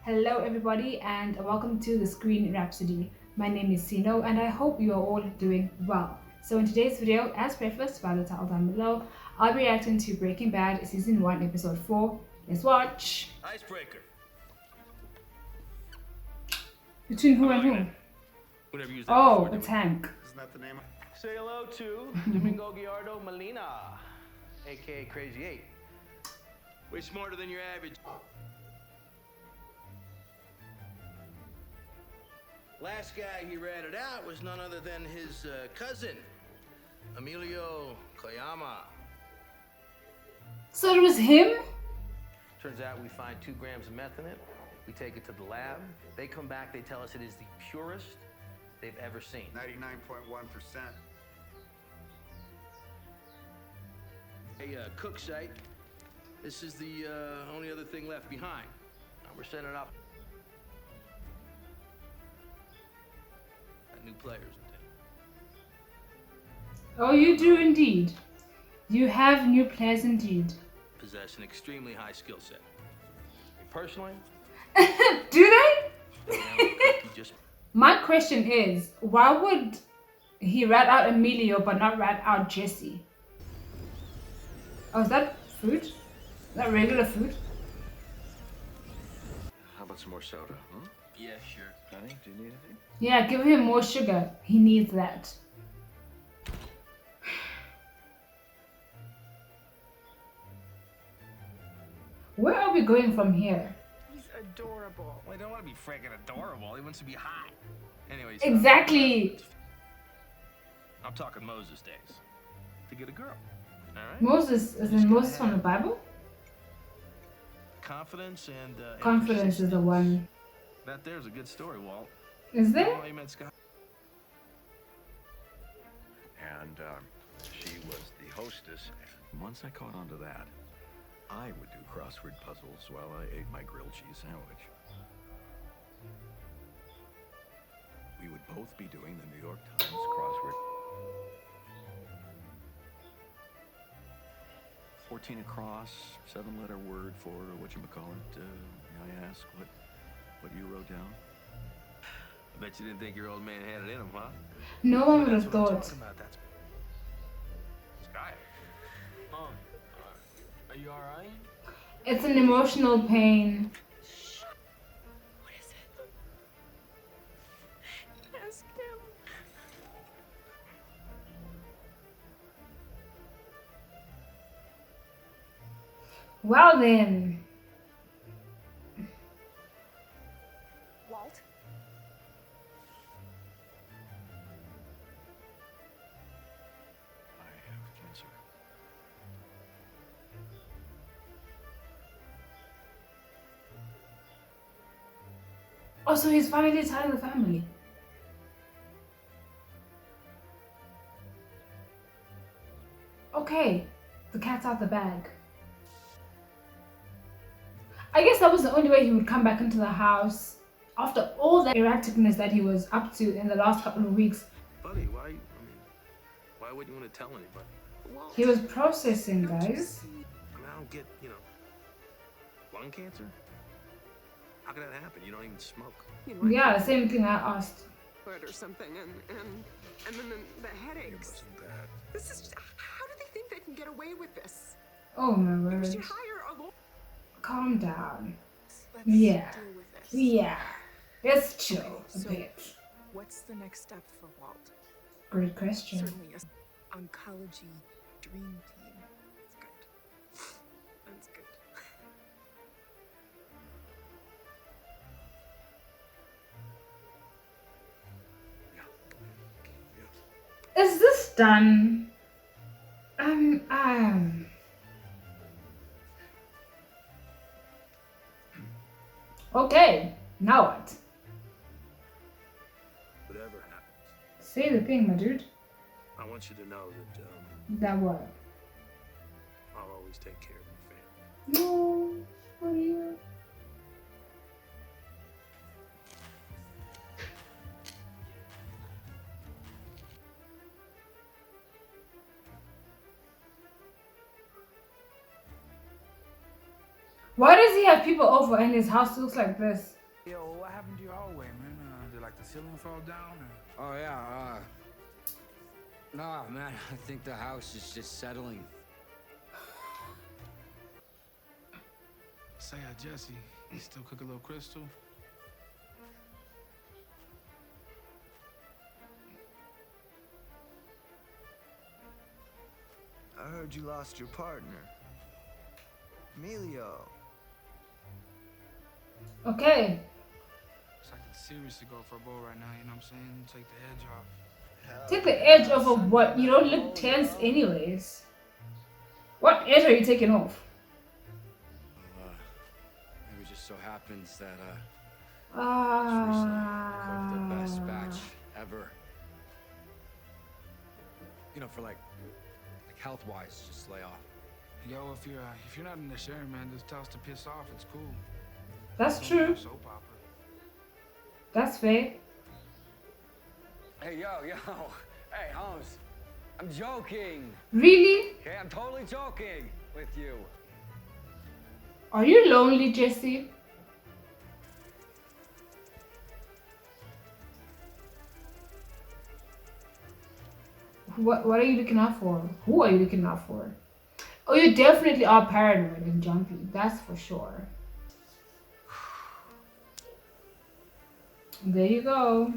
Hello everybody and welcome to the Screen Rhapsody. My name is Sino and I hope you are all doing well. So in today's video, as prefaced by the title down below, I'll be reacting to Breaking Bad Season 1 Episode 4. Let's watch! Icebreaker. Between who and who? Whatever you use that Oh, before, a tank. Isn't that the name? Say hello to Domingo Gallardo Molina, aka Crazy 8. Way smarter than your average. Last guy he ratted out was none other than his cousin, Emilio Koyama. So it was him? Turns out we find 2 grams of meth in it. We take it to the lab. They come back, they tell us it is the purest they've ever seen. 99.1%. A cook site. This is the only other thing left behind. Now we're setting it up. Got new players in town. Oh, you do indeed. You have new players indeed. Possess an extremely high skill set. Me personally, Do they? You just My question is, why would he rat out Emilio but not rat out Jesse? Oh, is that food? Is that regular food? How about some more soda, huh? yeah, sure. Honey, do you need anything? Yeah, give him more sugar. He needs that. Where are we going from here? He's adorable. Well, I don't want to be freaking adorable. He wants to be hot. Anyways. Exactly. I'm talking Moses days. To get a girl. All right. Moses, is in Moses from the Bible? Confidence and Confidence is the one. That there's a good story, Walt. Is there? Oh, you met Scott. And she was the hostess. Once I caught on to that, I would do crossword puzzles while I ate my grilled cheese sandwich. We would both be doing the New York Times crossword. 14 across, 7-letter word for whatchamacallit. I asked what you wrote down. I bet you didn't think your old man had it in him, huh? No one would That's have what I'm thought. talking about. That's Sky. are you alright? It's an emotional pain. What is it? Ask him. Well then. Walt? I have cancer. Oh, so he's finally telling the family. Okay, the cat's out the bag. I guess that was the only way he would come back into the house after all the erraticness that he was up to in the last couple of weeks. Buddy, why wouldn't you want to tell anybody? Walt. He was processing, Don't you guys. see? I mean, I don't get, lung cancer? How could that happen? You don't even smoke. You know, Yeah, the same thing I asked. or something, and then the headaches. Wasn't bad. This is just, how do they think they can get away with this? Oh my You word. should hire a lawyer. Calm down. Let's Yeah. deal with this. Yeah. Let's chill a So- bit. What's the next step for Walt? Great question. Certainly a oncology dream team. That's good. That's good. Is this done? Okay, now what? Whatever happens, Say the thing, my dude. I want you to know that That what? I'll always take care of your family. No. Oh, yeah. Why does he have people over and his house looks like this? Yo, what happened to your hallway, man? Did like the ceiling fall down? Or... Oh yeah, nah, man, I think the house is just settling. Say, Jesse, you still cook a little crystal? I heard you lost your partner. Emilio. Okay. So I can seriously go for a bowl right now, you know what I'm saying? Take the edge off. Take the edge off of what? You don't look tense anyways. What edge are you taking off? Maybe it just so happens that, Ah. cooked the best batch ever. You know, for like health-wise, just lay off. Yo, if you're not in the sharing, man, just tell us to piss off. It's cool. That's Don't true. be a soap opera. That's fair. Hey, yo, hey, Holmes, I'm joking. Really? Okay, I'm totally joking with you. Are you lonely, Jesse? What are you looking out for? Who are you looking out for? Oh, you definitely are paranoid and jumpy. That's for sure. There you go.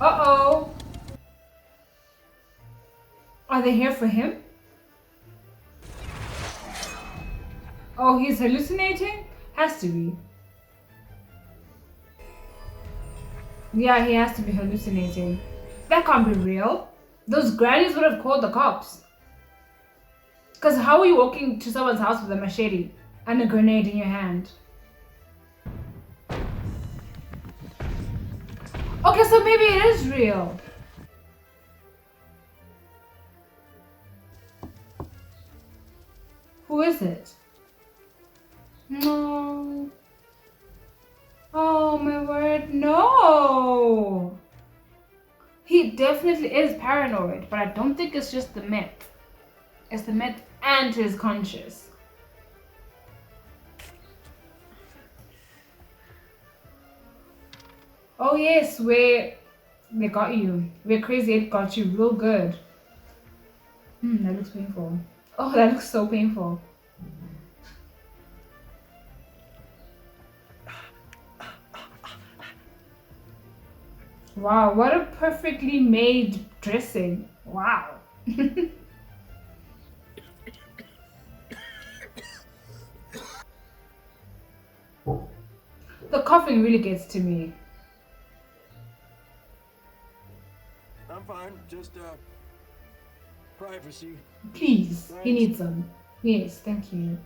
Uh-oh. Are they here for him? Oh, he's hallucinating? Has to be. Yeah, he has to be hallucinating. That can't be real. Those grannies would have called the cops. Because how are you walking to someone's house with a machete and a grenade in your hand? Okay, so maybe it is real. Who is it? No. Oh my word, no! He definitely is paranoid, but I don't think it's just the meth. It's the meth and his conscious. Oh yes, where they got you. Where Crazy 8 got you real good. That looks painful. Oh, that looks so painful. Wow, what a perfectly made dressing. Wow. The coughing really gets to me. I'm fine. Just, privacy. Please, he needs some. Yes, thank you.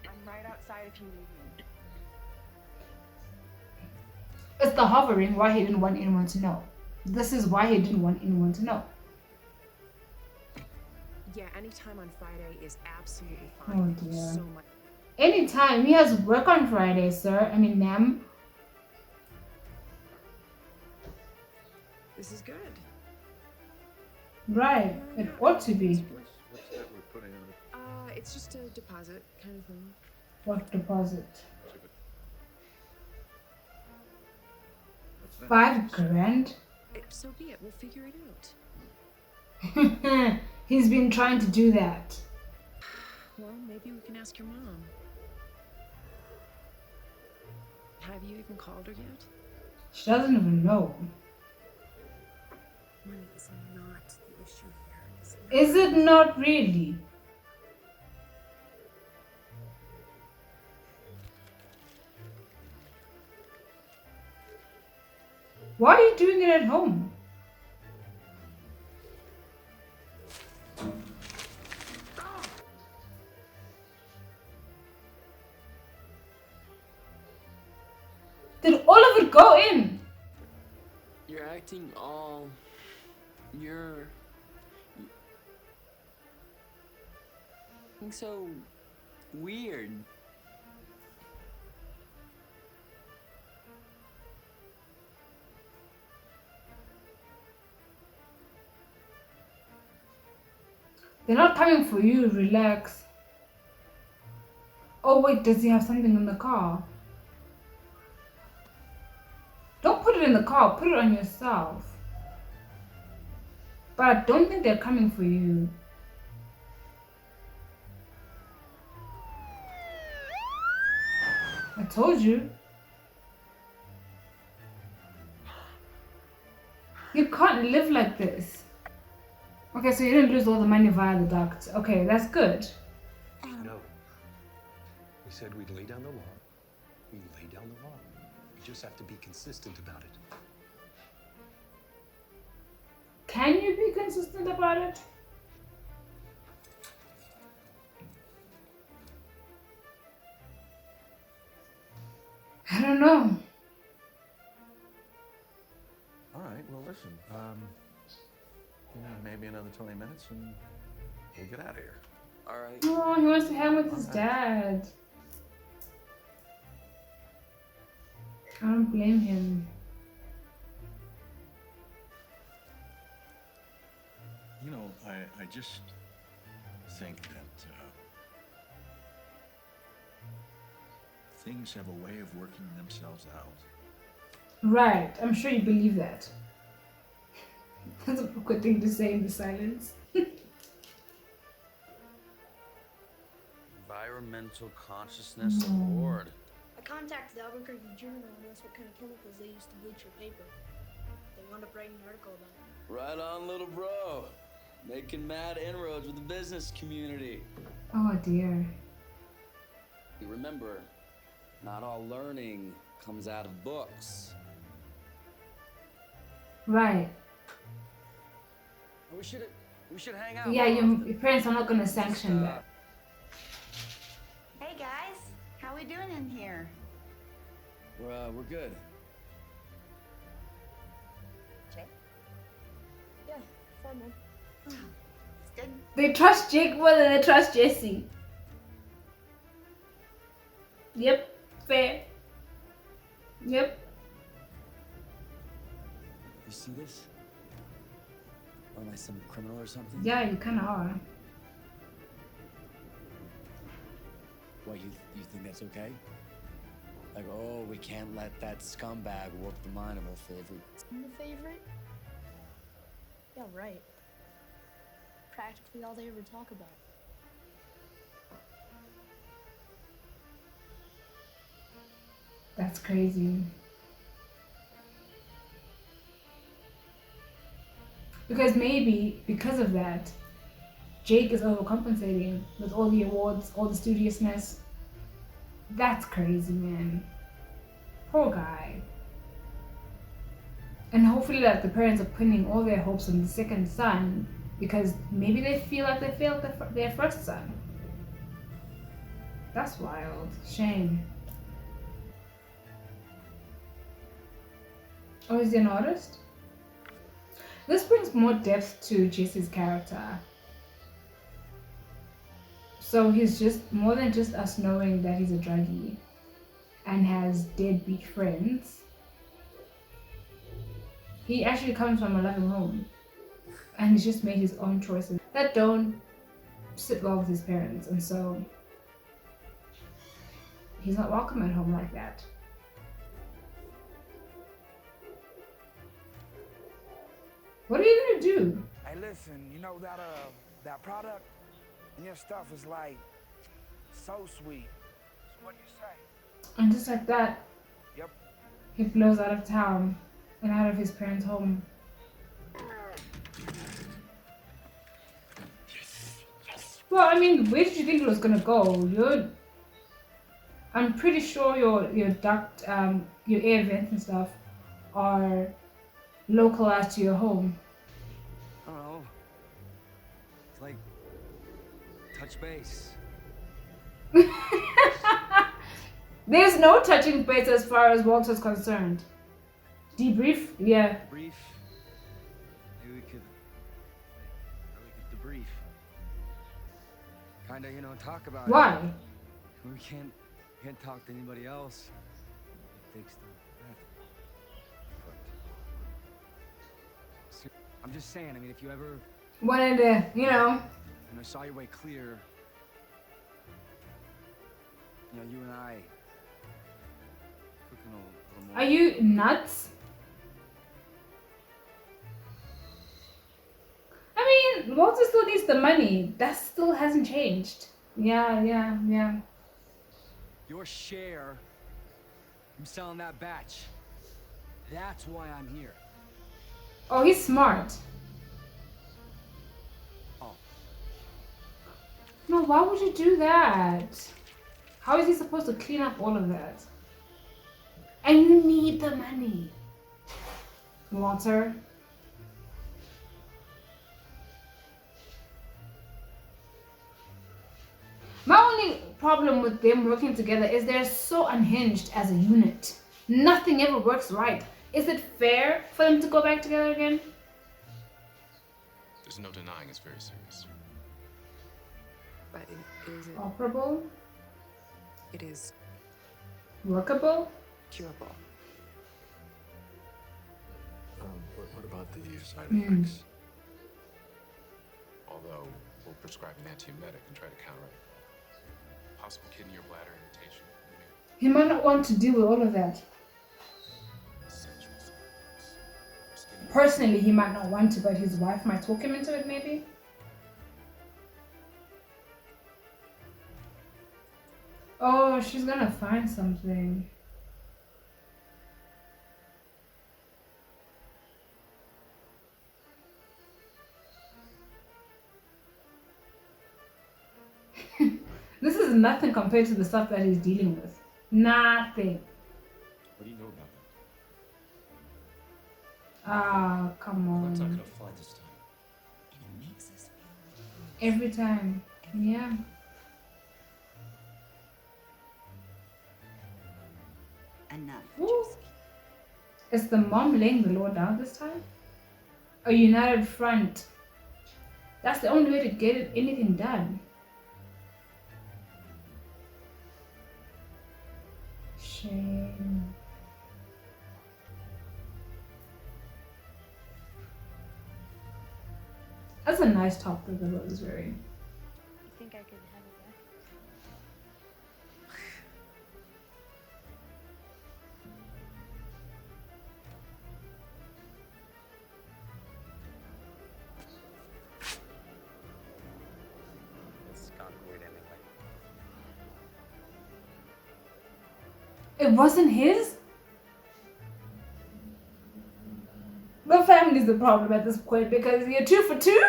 I'm right outside if you need me. It's the hovering why he didn't want anyone to know. This is why he didn't want anyone to know. Yeah, anytime on Friday is absolutely Oh fine. dear. So much. Anytime. He has work on Friday, sir. I mean, ma'am. This is good. Right. It ought to be. What's that we're putting on it? It's just a deposit kind of thing. What deposit? What's that? 5 grand? So be it. We'll figure it out. He's been trying to do that. Well, maybe we can ask your mom. Have you even called her yet? She doesn't even know. Money is not the issue here. Is it not really? Why are you doing it at home? Did all of it go in? You're acting all... You're so weird. They're not coming for you, relax. Oh wait, does he have something in the car? Don't put it in the car, put it on yourself. But I don't think they're coming for you. I told you. You can't live like this. Okay, so you didn't lose all the money via the duct. Okay, that's good. No. We said we'd lay down the law. We lay down the law. We just have to be consistent about it. Can you be consistent about it? I don't know. All right, well, listen. Maybe another 20 minutes and we'll get out of here. All right. Oh, he wants to hang with his dad. I don't blame him. You know, I just think that things have a way of working themselves out. Right, I'm sure you believe that. That's a good thing to say in the silence. Environmental Consciousness Award. I contacted Albuquerque Journal and asked what kind of chemicals they used to bleach your paper. They wound up writing an article about it. Right on, little bro. Making mad inroads with the business community. Oh dear. You remember, not all learning comes out of books. Right. We should hang out. Yeah, your parents are not going to sanction that. Hey guys, how we doing in here? We're good. Jake? Yeah, fine man. It's good. They trust Jake more than they trust Jesse. Yep, fair. Yep. You see this? Or am I some criminal or something? Yeah, you kind of are. What, you think that's okay? Like, oh, we can't let that scumbag warp the mind of our favorite. I'm the favorite? Yeah, right. Practically all they ever talk about. That's crazy. Because maybe, because of that, Jake is overcompensating with all the awards, all the studiousness. That's crazy, man. Poor guy. And hopefully that the parents are pinning all their hopes on the second son because maybe they feel like they failed their first son. That's wild. Shame. Oh, is he an artist? This brings more depth to Jesse's character. So he's just more than just us knowing that he's a druggie and has deadbeat friends. He actually comes from a loving home and he's just made his own choices that don't sit well with his parents, and so he's not welcome at home like that. What are you gonna do? Hey, listen, you know that product and your stuff is like so sweet. So what do you say? And just like that, Yep. he blows out of town and out of his parents' home. Well, I mean, where did you think it was gonna go? I'm pretty sure your duct, your air vents and stuff are localized to your home. I don't know. It's like touch base. There's no touching base as far as Walter's concerned. Debrief? Yeah. Debrief. Maybe we could debrief. Kinda, talk about it. Why? We can't talk to anybody else. It takes the I'm just saying, I mean, if you ever Wanted to, and I saw your way clear. You know, you and I cooking a little more. Are you nuts? I mean, Walter still needs the money. That still hasn't changed. Yeah. Your share from selling that batch. That's why I'm here. Oh, he's smart. Oh. No, why would you do that? How is he supposed to clean up all of that? And you need the money. Walter. My only problem with them working together is they're so unhinged as a unit. Nothing ever works right. Is it fair for them to go back together again? There's no denying it's very serious. But is it Operable? it is Workable? curable. What about the side Hmm. effects? Although we'll prescribe an antiemetic and try to counteract possible kidney or bladder irritation. He might not want to deal with all of that. Personally, he might not want to, but his wife might talk him into it, maybe. Oh, she's gonna find something. This is nothing compared to the stuff that he's dealing with. Nothing. What do you know about that? Ah, come That's not on. gonna fly this time. And it makes us feel Every time. Yeah. Enough. Ooh. Is the mom laying the law down this time? A united front. That's the only way to get anything done. Shame. That's a nice top that the girl is wearing. You think I could have it back? It's gone weird anyway. It wasn't his? The family's the problem at this point because you're 2 for 2?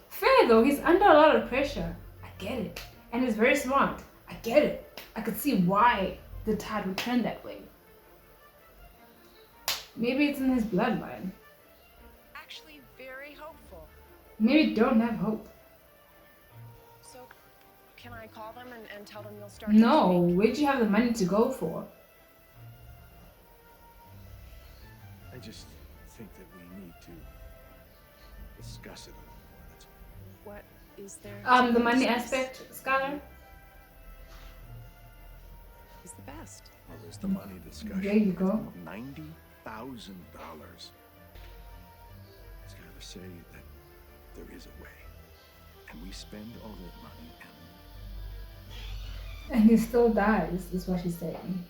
Fair though, he's under a lot of pressure. I get it. And he's very smart. I get it. I could see why the tide would turn that way. Maybe it's in his bloodline. actually very hopeful. Maybe don't have hope. So, can I call them and tell them you'll start No, next week? where'd you have the money to go for? I just think that we need to discuss it a little more. That's all. What is there? The to money discuss? aspect, Skylar? Is the best. Well, there's the money discussion. There you go. $90,000. Skylar say that there is a way, and we spend all that money, and And he still dies, is what he's saying.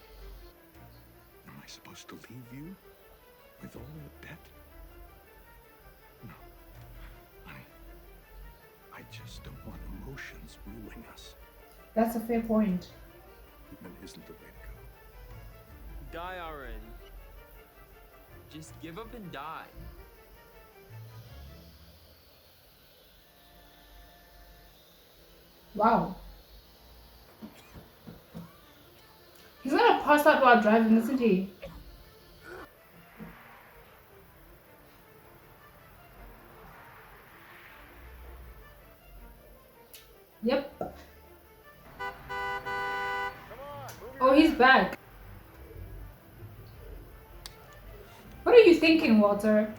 am I supposed to leave you with all that debt? No, honey. I just don't want emotions ruling us. That's a fair point. Treatment isn't the way to go. Die already. Just give up and die. Wow. He's gonna pass out while driving, isn't he? Yep. Oh, he's back. What are you thinking, Walter?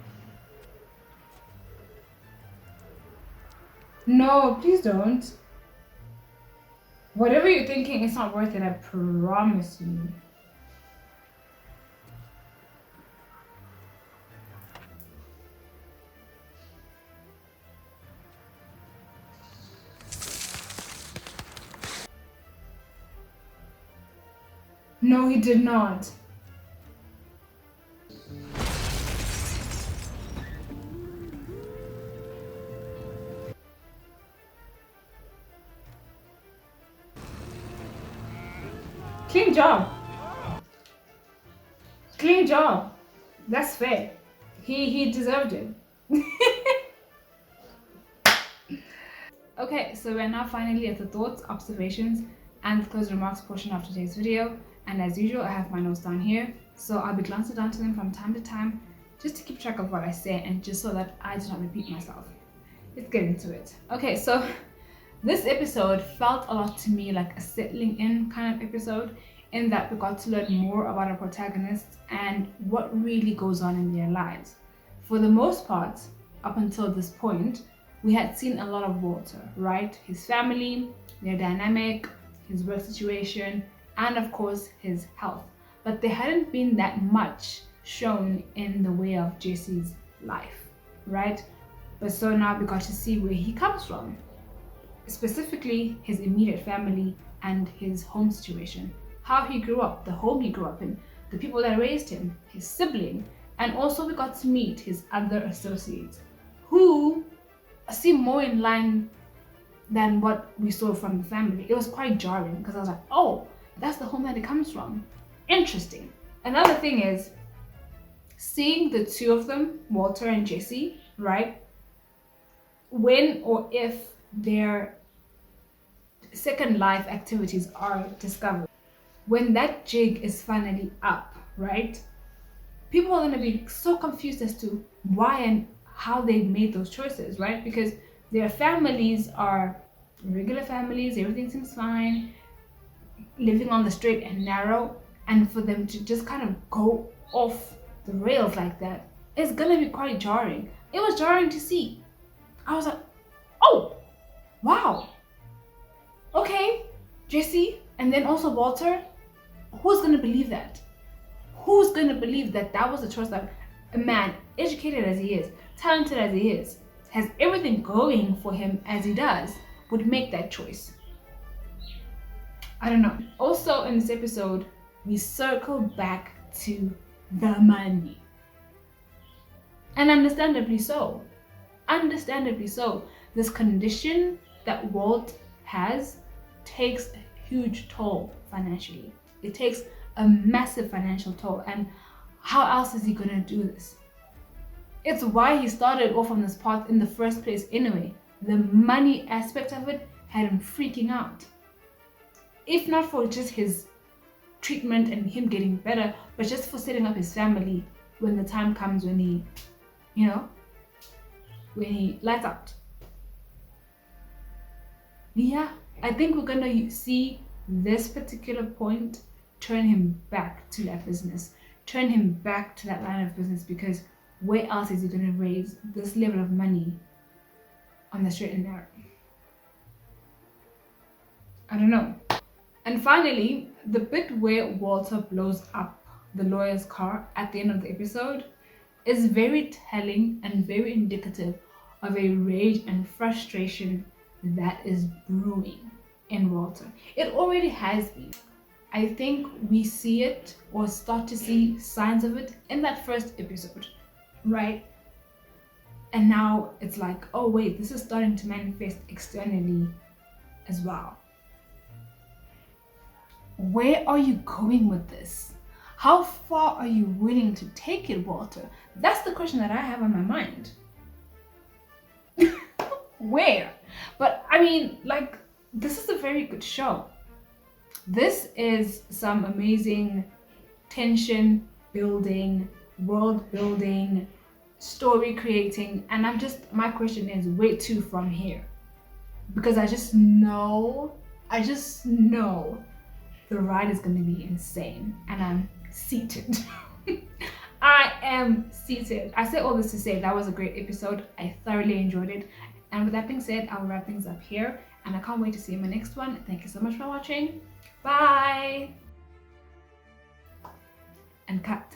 No, please don't. Whatever you're thinking, it's not worth it, I promise you. No, he did not. Clean job. Clean job. That's fair. He deserved it. Okay, so we're now finally at the thoughts, observations, and closing remarks portion of today's video. And as usual, I have my notes down here, so I'll be glancing down to them from time to time just to keep track of what I say and just so that I do not repeat myself. Let's get into it. Okay, so this episode felt a lot to me like a settling in kind of episode, in that we got to learn more about our protagonists and what really goes on in their lives. For the most part, up until this point, we had seen a lot of Walter, right? His family, their dynamic, his work situation, and of course his health. But there hadn't been that much shown in the way of Jesse's life, right? But so now we got to see where he comes from, specifically his immediate family and his home situation, how he grew up, the home he grew up in, the people that raised him, his sibling, and also we got to meet his other associates who seem more in line than what we saw from the family. It was quite jarring because I was like, oh, that's the home that it comes from. Interesting. Another thing is seeing the two of them, Walter and Jesse, right? When or if their second life activities are discovered, when that jig is finally up, right? People are going to be so confused as to why and how they made those choices, right? Because their families are regular families, everything seems fine, living on the straight and narrow, and for them to just kind of go off the rails like that is gonna be quite jarring. It was jarring to see. I was like, oh, wow, okay, Jesse, and then also Walter, who's gonna believe that? Who's gonna believe that that was a choice that a man, educated as he is, talented as he is, has everything going for him as he does, would make that choice? I don't know. Also in this episode, we circle back to the money. And understandably so. Understandably so. This condition that Walt has takes a huge toll financially. It takes a massive financial toll. And how else is he gonna do this? It's why he started off on this path in the first place anyway. The money aspect of it had him freaking out. If not for just his treatment and him getting better, but just for setting up his family when the time comes when he, when he lights out. Yeah, I think we're gonna see this particular point turn him back to that business, turn him back to that line of business, because where else is he gonna raise this level of money on the straight and narrow? I don't know. And finally, the bit where Walter blows up the lawyer's car at the end of the episode is very telling and very indicative of a rage and frustration that is brewing in Walter. It already has been. I think we see it or start to see signs of it in that first episode, right? And now it's like, oh wait, this is starting to manifest externally as well. Where are you going with this? How far are you willing to take it, Walter? That's the question that I have on my mind. Where? But I mean, like, this is a very good show. This is some amazing tension building, world building, story creating, and my question is, where to from here? Because I just know the ride is going to be insane, and I'm seated. I am seated. I say all this to say that was a great episode. I thoroughly enjoyed it. And with that being said, I'll wrap things up here, and I can't wait to see you in my next one. Thank you so much for watching. Bye. And cut.